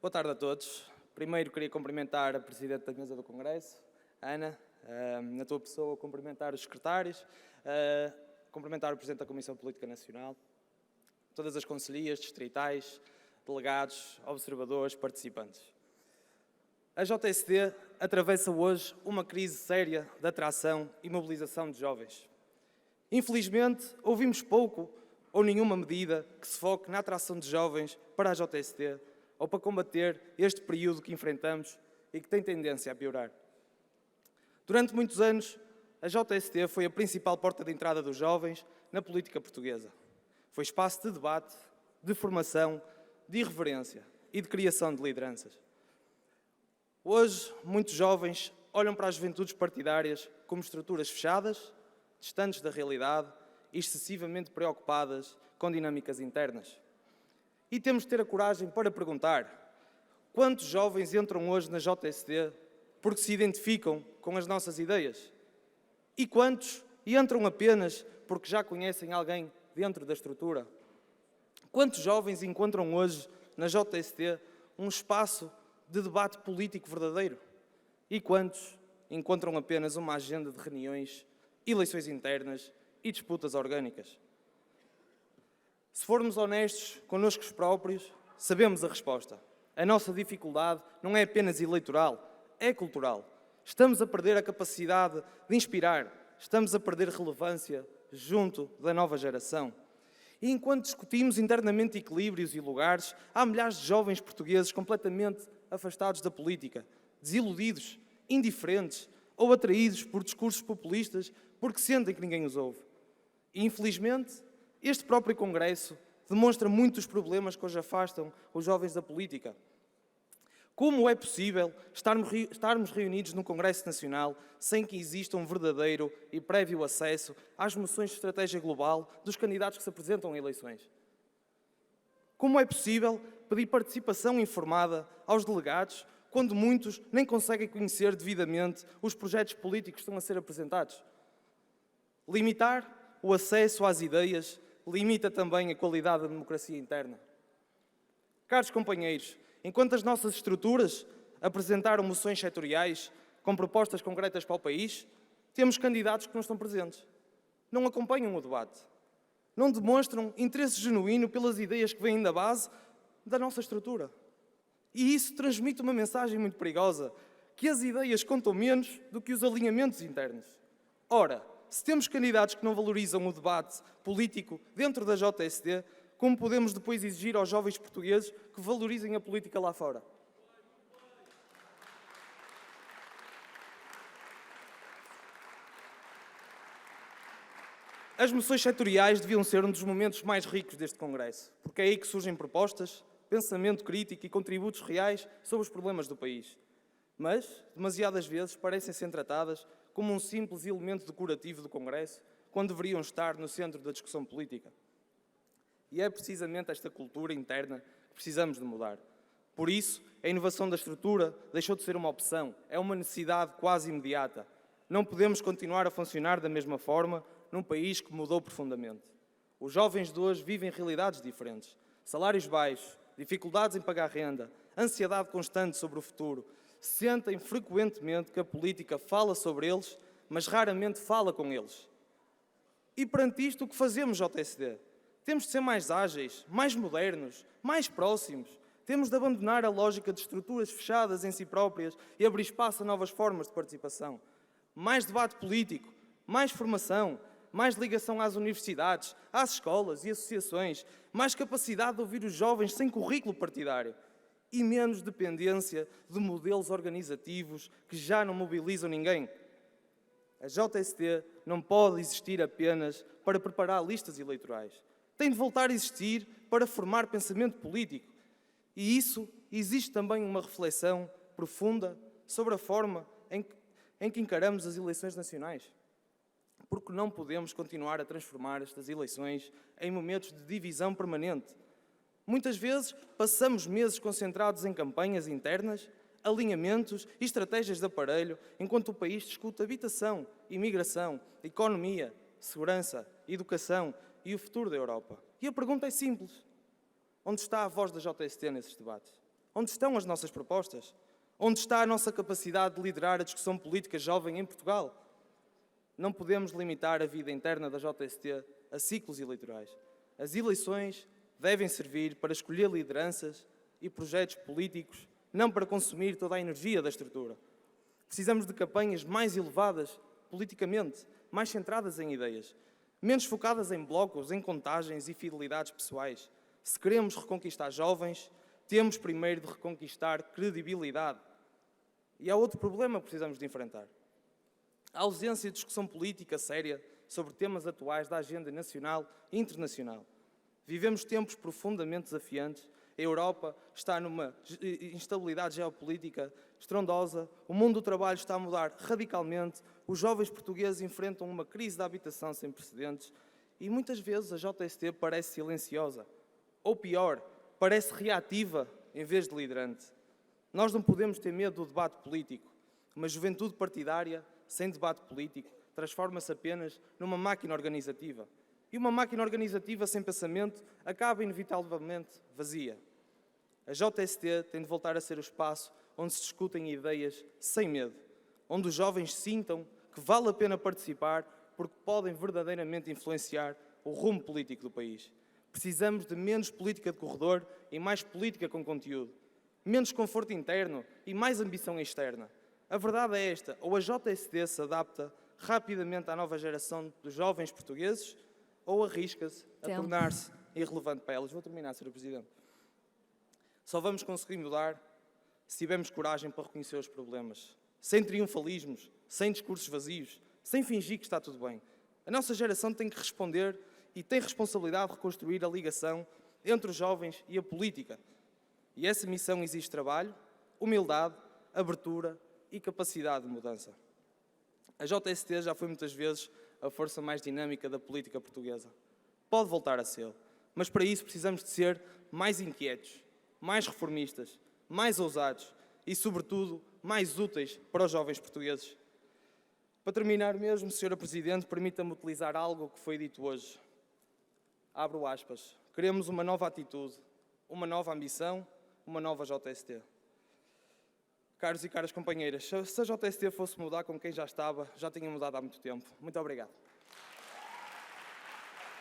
Boa tarde a todos. Primeiro queria cumprimentar a Presidente da Mesa do Congresso, Ana, na tua pessoa, cumprimentar os secretários, cumprimentar o Presidente da Comissão Política Nacional, todas as conselhias distritais, delegados, observadores, participantes. A JSD atravessa hoje uma crise séria de atração e mobilização de jovens. Infelizmente, ouvimos pouco ou nenhuma medida que se foque na atração de jovens para a JSD ou para combater este período que enfrentamos e que tem tendência a piorar. Durante muitos anos, a JSD foi a principal porta de entrada dos jovens na política portuguesa. Foi espaço de debate, de formação, de irreverência e de criação de lideranças. Hoje, muitos jovens olham para as juventudes partidárias como estruturas fechadas, distantes da realidade e excessivamente preocupadas com dinâmicas internas. E temos de ter a coragem para perguntar: quantos jovens entram hoje na JSD porque se identificam com as nossas ideias? E quantos entram apenas porque já conhecem alguém dentro da estrutura? Quantos jovens encontram hoje na JSD um espaço de debate político verdadeiro? E quantos encontram apenas uma agenda de reuniões, eleições internas e disputas orgânicas? Se formos honestos connosco próprios, sabemos a resposta. A nossa dificuldade não é apenas eleitoral, é cultural. Estamos a perder a capacidade de inspirar, estamos a perder relevância junto da nova geração. E enquanto discutimos internamente equilíbrios e lugares, há milhares de jovens portugueses completamente afastados da política, desiludidos, indiferentes ou atraídos por discursos populistas porque sentem que ninguém os ouve. E, infelizmente, este próprio Congresso demonstra muitos problemas que hoje afastam os jovens da política. Como é possível estarmos reunidos no Congresso Nacional sem que exista um verdadeiro e prévio acesso às moções de estratégia global dos candidatos que se apresentam em eleições? Como é possível pedir participação informada aos delegados quando muitos nem conseguem conhecer devidamente os projetos políticos que estão a ser apresentados? Limitar o acesso às ideias limita também a qualidade da democracia interna. Caros companheiros, enquanto as nossas estruturas apresentaram moções setoriais com propostas concretas para o país, temos candidatos que não estão presentes, não acompanham o debate, não demonstram interesse genuíno pelas ideias que vêm da base da nossa estrutura. E isso transmite uma mensagem muito perigosa, que as ideias contam menos do que os alinhamentos internos. Ora, se temos candidatos que não valorizam o debate político dentro da JSD, como podemos depois exigir aos jovens portugueses que valorizem a política lá fora? As moções setoriais deviam ser um dos momentos mais ricos deste Congresso, porque é aí que surgem propostas, pensamento crítico e contributos reais sobre os problemas do país. Mas, demasiadas vezes, parecem ser tratadas como um simples elemento decorativo do Congresso, quando deveriam estar no centro da discussão política. E é precisamente esta cultura interna que precisamos de mudar. Por isso, a inovação da estrutura deixou de ser uma opção, é uma necessidade quase imediata. Não podemos continuar a funcionar da mesma forma num país que mudou profundamente. Os jovens de hoje vivem realidades diferentes. Salários baixos, dificuldades em pagar renda, ansiedade constante sobre o futuro. Sentem frequentemente que a política fala sobre eles, mas raramente fala com eles. E perante isto, o que fazemos, JSD? Temos de ser mais ágeis, mais modernos, mais próximos. Temos de abandonar a lógica de estruturas fechadas em si próprias e abrir espaço a novas formas de participação. Mais debate político, mais formação, mais ligação às universidades, às escolas e associações, mais capacidade de ouvir os jovens sem currículo partidário e menos dependência de modelos organizativos que já não mobilizam ninguém. A JSD não pode existir apenas para preparar listas eleitorais. Tem de voltar a existir para formar pensamento político. E isso exige também uma reflexão profunda sobre a forma em que encaramos as eleições nacionais. Porque não podemos continuar a transformar estas eleições em momentos de divisão permanente. Muitas vezes passamos meses concentrados em campanhas internas, alinhamentos e estratégias de aparelho, enquanto o país discute habitação, imigração, economia, segurança, educação e o futuro da Europa. E a pergunta é simples: onde está a voz da JST nesses debates? Onde estão as nossas propostas? Onde está a nossa capacidade de liderar a discussão política jovem em Portugal? Não podemos limitar a vida interna da JST a ciclos eleitorais. As eleições devem servir para escolher lideranças e projetos políticos, não para consumir toda a energia da estrutura. Precisamos de campanhas mais elevadas politicamente, mais centradas em ideias, menos focadas em blocos, em contagens e fidelidades pessoais. Se queremos reconquistar jovens, temos primeiro de reconquistar credibilidade. E há outro problema que precisamos de enfrentar. A ausência de discussão política séria sobre temas atuais da agenda nacional e internacional. Vivemos tempos profundamente desafiantes. A Europa está numa instabilidade geopolítica estrondosa. O mundo do trabalho está a mudar radicalmente. Os jovens portugueses enfrentam uma crise da habitação sem precedentes. E muitas vezes a JST parece silenciosa. Ou pior, parece reativa em vez de liderante. Nós não podemos ter medo do debate político. Uma juventude partidária, sem debate político, transforma-se apenas numa máquina organizativa. E uma máquina organizativa sem pensamento acaba inevitavelmente vazia. A JST tem de voltar a ser o espaço onde se discutem ideias sem medo, onde os jovens sintam que vale a pena participar porque podem verdadeiramente influenciar o rumo político do país. Precisamos de menos política de corredor e mais política com conteúdo. Menos conforto interno e mais ambição externa. A verdade é esta, ou a JST se adapta rapidamente à nova geração dos jovens portugueses, ou arrisca-se a tornar-se irrelevante para elas. Vou terminar, Sr. Presidente. Só vamos conseguir mudar se tivermos coragem para reconhecer os problemas. Sem triunfalismos, sem discursos vazios, sem fingir que está tudo bem. A nossa geração tem que responder e tem responsabilidade de reconstruir a ligação entre os jovens e a política. E essa missão exige trabalho, humildade, abertura e capacidade de mudança. A JST já foi muitas vezes a força mais dinâmica da política portuguesa. Pode voltar a ser, mas para isso precisamos de ser mais inquietos, mais reformistas, mais ousados e, sobretudo, mais úteis para os jovens portugueses. Para terminar mesmo, Sra. Presidente, permita-me utilizar algo que foi dito hoje. Abro aspas. Queremos uma nova atitude, uma nova ambição, uma nova JST. Caros e caras companheiras, se a JST fosse mudar com quem já estava, já tinha mudado há muito tempo. Muito obrigado.